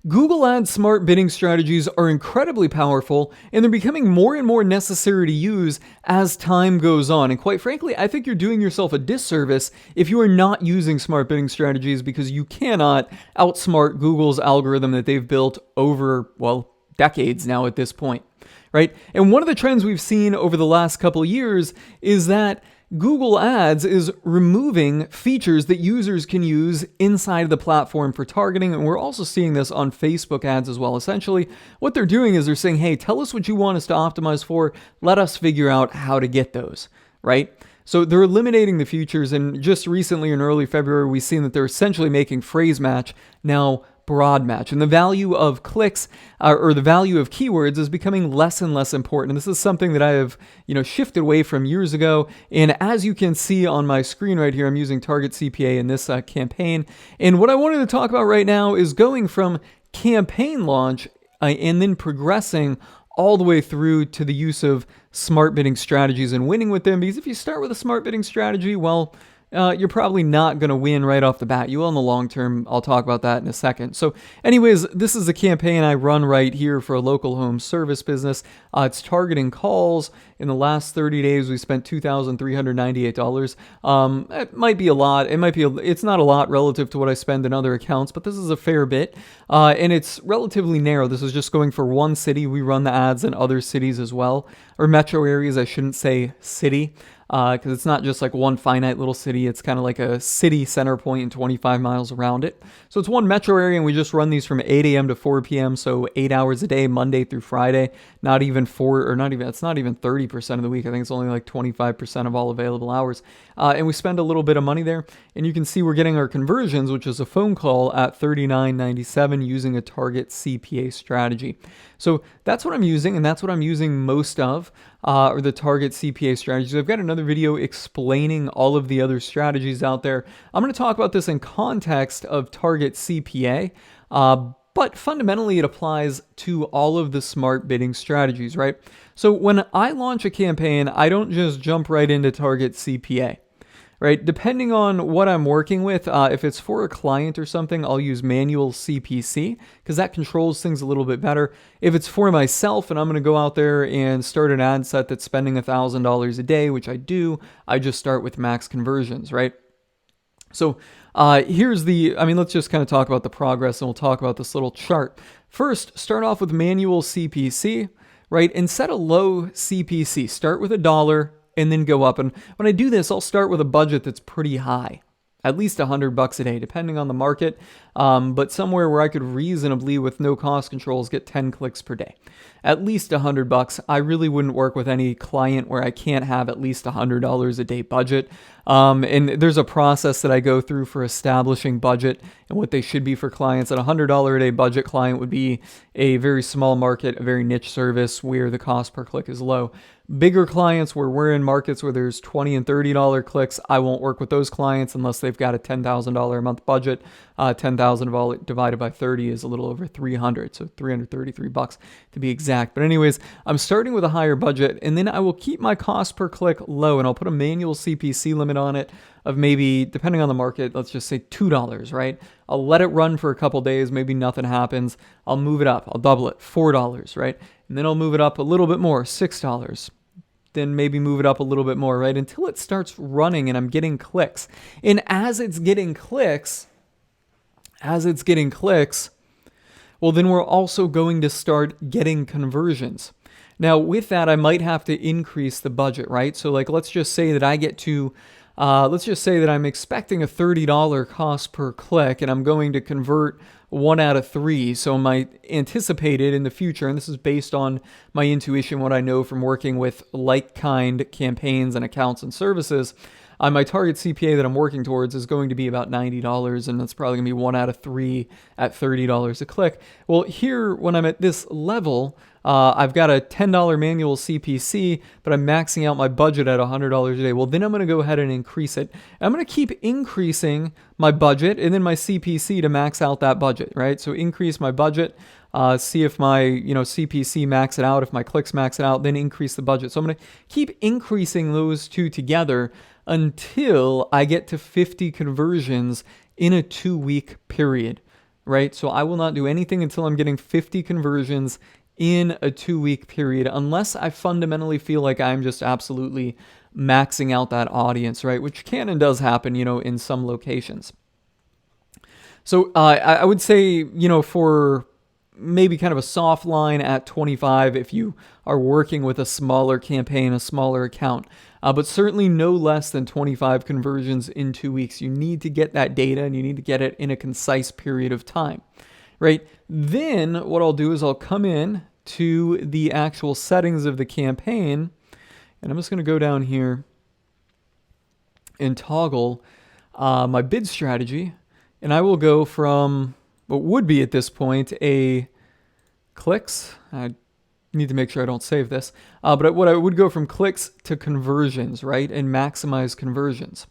Google Ads smart bidding strategies are incredibly powerful, and they're becoming more and more necessary to use as time goes on. And quite frankly, I think you're doing yourself a disservice if you are not using smart bidding strategies, because you cannot outsmart Google's algorithm that they've built over, well, decades now at this point, right? And one of the trends we've seen over the last couple of years is that Google Ads is removing features that users can use inside of the platform for targeting, and we're also seeing this on Facebook ads as well. Essentially, what they're doing is they're saying, hey, tell us what you want us to optimize for, let us figure out how to get those, right? So they're eliminating the features, and just recently in early February, we've seen that they're essentially making phrase match now broad match, and the value of clicks or the value of keywords is becoming less and less important. And this is something that I have, shifted away from years ago. And as you can see on my screen right here, I'm using Target CPA in this campaign. And what I wanted to talk about right now is going from campaign launch and then progressing all the way through to the use of smart bidding strategies and winning with them. Because if you start with a smart bidding strategy, well, you're probably not going to win right off the bat. You will in the long term. I'll talk about that in a second. So anyways, this is a campaign I run right here for a local home service business. It's targeting calls. In the last 30 days, we spent $2,398. It might be a lot. It's not a lot relative to what I spend in other accounts, but this is a fair bit. And it's relatively narrow. This is just going for one city. We run the ads in other cities as well, or metro areas. I shouldn't say city, because it's not just like one finite little city. It's kind of like a city center point and 25 miles around it. So it's one metro area, and we just run these from 8 a.m. to 4 p.m. So 8 hours a day, Monday through Friday. It's not even 30% of the week. I think it's only like 25% of all available hours. And we spend a little bit of money there. And you can see we're getting our conversions, which is a phone call, at $39.97 using a Target CPA strategy. So that's what I'm using, and that's what I'm using most of, or the Target CPA strategies. I've got another video explaining all of the other strategies out there. I'm going to talk about this in context of Target CPA, but fundamentally it applies to all of the smart bidding strategies, right? So when I launch a campaign, I don't just jump right into Target CPA. Right, depending on what I'm working with, if it's for a client or something, I'll use manual CPC because that controls things a little bit better. If it's for myself and I'm going to go out there and start an ad set that's spending $1,000 a day, which I do, I just start with max conversions, right? So let's just kind of talk about the progress, and we'll talk about this little chart. First, start off with manual CPC, right, and set a low CPC. Start with $1. And then go up. And when I do this, I'll start with a budget that's pretty high, at least $100 a day, depending on the market. But somewhere where I could reasonably, with no cost controls, get 10 clicks per day. At least $100. I really wouldn't work with any client where I can't have at least $100 a day budget. And there's a process that I go through for establishing budget and what they should be for clients. And a $100 a day budget client would be a very small market, a very niche service where the cost per click is low. Bigger clients, where we're in markets where there's $20 and $30 clicks, I won't work with those clients unless they've got a $10,000 a month budget. 10,000 divided by 30 is a little over 300, so $333 to be exact. But anyways, I'm starting with a higher budget, and then I will keep my cost per click low, and I'll put a manual CPC limit on it of maybe, depending on the market, let's just say $2, right? I'll let it run for a couple days, maybe nothing happens. I'll move it up, I'll double it, $4, right? And then I'll move it up a little bit more, $6. Then maybe move it up a little bit more, right? Until it starts running and I'm getting clicks. And as it's getting clicks, well, then we're also going to start getting conversions. Now, with that, I might have to increase the budget, right? So like, let's just say that I get to, let's just say that I'm expecting a $30 cost per click and I'm going to convert 1 out of 3. So my anticipated in the future, and this is based on my intuition, what I know from working with like-kind campaigns and accounts and services, my target CPA that I'm working towards is going to be about $90, and that's probably going to be 1 out of 3 at $30 a click. Well, here, when I'm at this level, I've got a $10 manual CPC, but I'm maxing out my budget at $100 a day. Well, then I'm going to go ahead and increase it. I'm going to keep increasing my budget and then my CPC to max out that budget, right? So increase my budget, see if my CPC max it out, if my clicks max it out, then increase the budget. So I'm going to keep increasing those two together until I get to 50 conversions in a 2-week period, right? So I will not do anything until I'm getting 50 conversions in a 2-week period, unless I fundamentally feel like I'm just absolutely maxing out that audience, right? Which can and does happen, in some locations. So I would say, for maybe kind of a soft line at 25 if you are working with a smaller campaign, a smaller account, but certainly no less than 25 conversions in 2 weeks. You need to get that data and you need to get it in a concise period of time, right? Then what I'll do is I'll come in to the actual settings of the campaign, and I'm just going to go down here and toggle my bid strategy, and I will go from what would be at this point a clicks. I need to make sure I don't save this. But what I would go from clicks to conversions, right? And maximize conversions.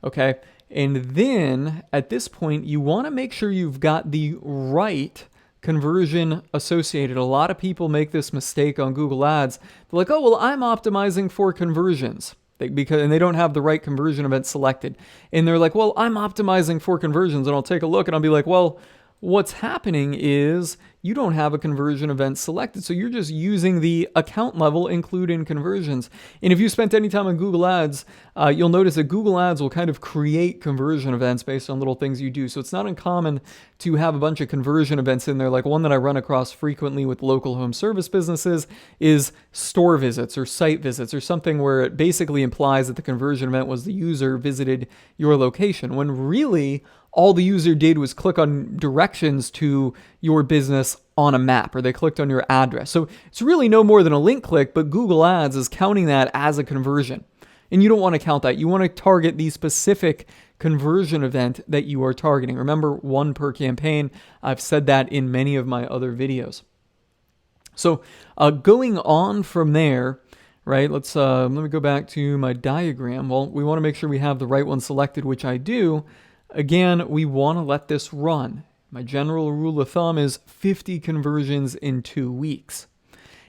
Okay. And then at this point, you want to make sure you've got the right conversion associated. A lot of people make this mistake on Google Ads. They're like, oh, well, I'm optimizing for conversions. And they don't have the right conversion event selected. And they're like, well, I'm optimizing for conversions. And I'll take a look and I'll be like, well, what's happening is you don't have a conversion event selected. So you're just using the account level include in conversions. And if you spent any time on Google Ads, you'll notice that Google Ads will kind of create conversion events based on little things you do. So it's not uncommon to have a bunch of conversion events in there. Like one that I run across frequently with local home service businesses is store visits or site visits or something where it basically implies that the conversion event was the user visited your location, when really all the user did was click on directions to your business on a map, or they clicked on your address. So it's really no more than a link click, but Google Ads is counting that as a conversion. And you don't want to count that. You want to target the specific conversion event that you are targeting. Remember, 1 per campaign. I've said that in many of my other videos. So going on from there, right, let me go back to my diagram. Well, we want to make sure we have the right one selected, which I do. Again, we want to let this run. My general rule of thumb is 50 conversions in 2 weeks.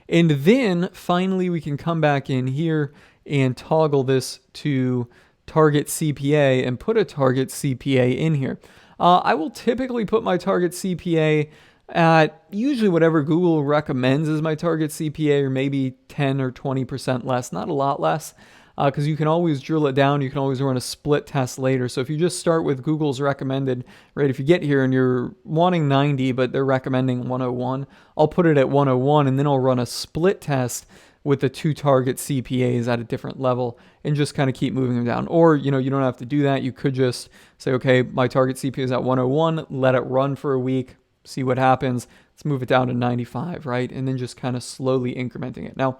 And then finally, we can come back in here and toggle this to target CPA and put a target CPA in here. I will typically put my target CPA at usually whatever Google recommends as my target CPA, or maybe 10 or 20% less, not a lot less. Because you can always drill it down. You can always run a split test later. So if you just start with Google's recommended, right, if you get here and you're wanting 90, but they're recommending 101, I'll put it at 101, and then I'll run a split test with the 2 target CPAs at a different level and just kind of keep moving them down. Or, you don't have to do that. You could just say, okay, my target CPA is at 101, let it run for a week, see what happens. Let's move it down to 95, right? And then just kind of slowly incrementing it. Now,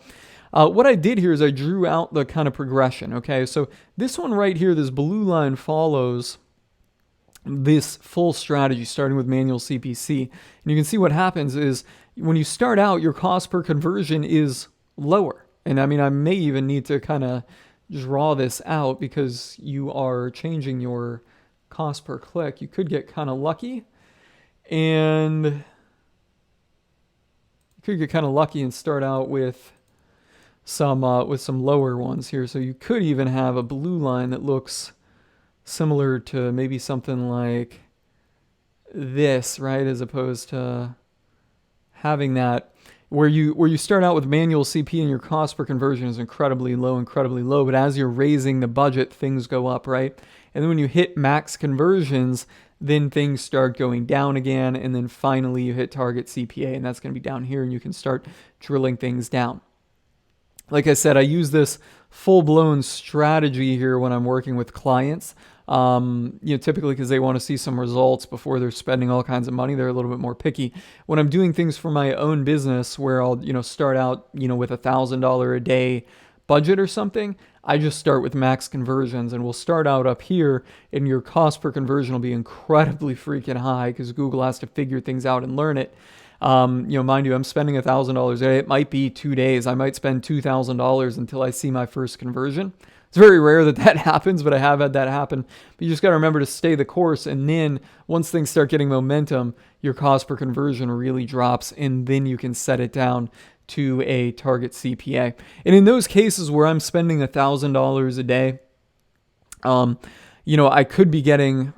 what I did here is I drew out the kind of progression, okay? So this one right here, this blue line follows this full strategy starting with manual CPC. And you can see what happens is when you start out, your cost per conversion is lower. And I mean, I may even need to kind of draw this out because you are changing your cost per click. You could get kind of lucky and start out with some lower ones here. So you could even have a blue line that looks similar to maybe something like this, right? As opposed to having that where you start out with manual CP and your cost per conversion is incredibly low, but as you're raising the budget, things go up, right? And then when you hit max conversions, then things start going down again, and then finally you hit target CPA, and that's going to be down here, and you can start drilling things down. Like I said, I use this full-blown strategy here when I'm working with clients. Typically because they want to see some results before they're spending all kinds of money. They're a little bit more picky. When I'm doing things for my own business, where I'll start out with $1,000 a day budget or something, I just start with max conversions, and we'll start out up here, and your cost per conversion will be incredibly freaking high because Google has to figure things out and learn it. Mind you, I'm spending $1,000 a day. It might be 2 days. I might spend $2,000 until I see my first conversion. It's very rare that happens, but I have had that happen. But you just got to remember to stay the course. And then once things start getting momentum, your cost per conversion really drops, and then you can set it down to a target CPA. And in those cases where I'm spending $1,000 a day, I could be getting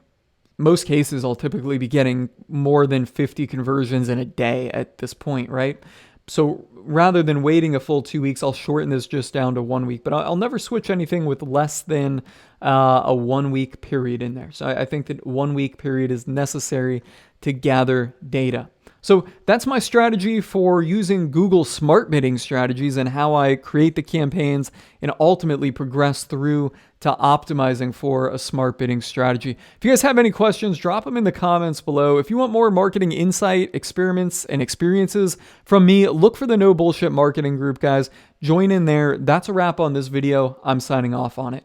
most cases, I'll typically be getting more than 50 conversions in a day at this point, right? So rather than waiting a full 2 weeks, I'll shorten this just down to 1 week. But I'll never switch anything with less than a 1 week period in there. So I think that 1 week period is necessary to gather data. So that's my strategy for using Google Smart Bidding strategies and how I create the campaigns and ultimately progress through to optimizing for a smart bidding strategy. If you guys have any questions, drop them in the comments below. If you want more marketing insight, experiments, and experiences from me, look for the No Bullshit Marketing Group, guys. Join in there. That's a wrap on this video. I'm signing off on it.